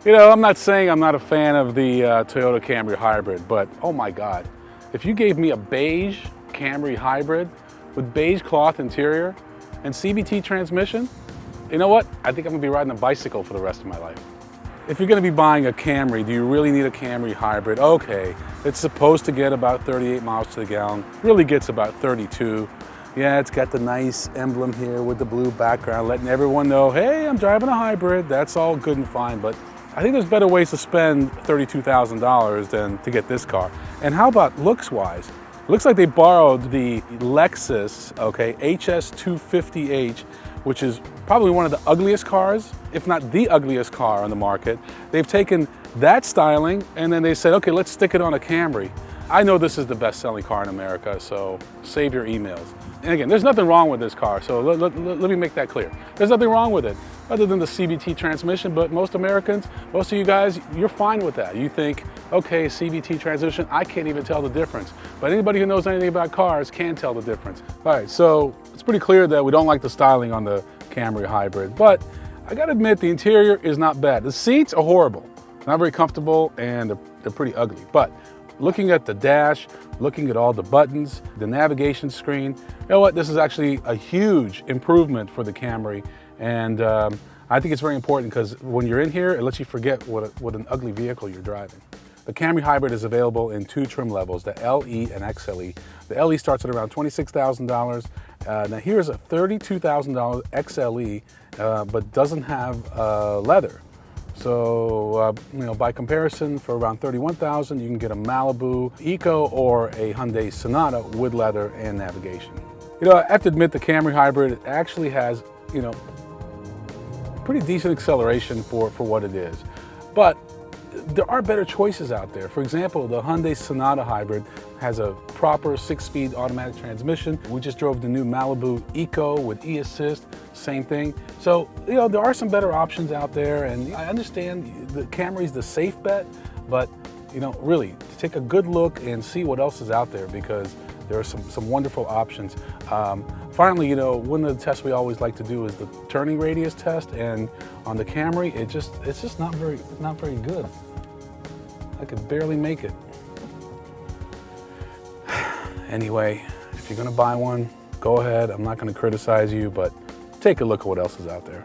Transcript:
You know, I'm not saying I'm not a fan of the Toyota Camry Hybrid, but oh my God, if you gave me a beige Camry Hybrid with beige cloth interior and CVT transmission, you know what? I think I'm gonna be riding a bicycle for the rest of my life. If you're gonna be buying a Camry, do you really need a Camry Hybrid? Okay, it's supposed to get about 38 miles to the gallon, really gets about 32. Yeah, it's got the nice emblem here with the blue background, letting everyone know, hey, I'm driving a hybrid. That's all good and fine, but I think there's better ways to spend $32,000 than to get this car. And how about looks-wise? Looks like they borrowed the Lexus, okay, HS250H, which is probably one of the ugliest cars, if not the ugliest car on the market. They've taken that styling and then they said, okay, let's stick it on a Camry. I know this is the best-selling car in America, so save your emails. And again, there's nothing wrong with this car, so let me make that clear. There's nothing wrong with it, other than the CVT transmission, but most Americans, most of you guys, you're fine with that. You think, okay, CVT transmission, I can't even tell the difference. But anybody who knows anything about cars can tell the difference. All right, so it's pretty clear that we don't like the styling on the Camry Hybrid, but I gotta admit the interior is not bad. The seats are horrible, not very comfortable, and they're pretty ugly. But looking at the dash, looking at all the buttons, the navigation screen, you know what, this is actually a huge improvement for the Camry. And I think it's very important because when you're in here, it lets you forget what an ugly vehicle you're driving. The Camry Hybrid is available in two trim levels, the LE and XLE. The LE starts at around $26,000. Now here's a $32,000 XLE, but doesn't have leather. So, you know, by comparison, for around $31,000, you can get a Malibu Eco or a Hyundai Sonata with leather and navigation. You know, I have to admit the Camry Hybrid actually has, you know, pretty decent acceleration for what it is. But there are better choices out there. For example, the Hyundai Sonata Hybrid has a proper 6-speed automatic transmission. We just drove the new Malibu Eco with e-assist, same thing. So, you know, there are some better options out there, and I understand the Camry's the safe bet, but, you know, really, take a good look and see what else is out there because there are some wonderful options. Finally, you know, one of the tests we always like to do is the turning radius test, and on the Camry, it's just not very good. I could barely make it. Anyway, if you're gonna buy one, go ahead. I'm not gonna criticize you, but take a look at what else is out there.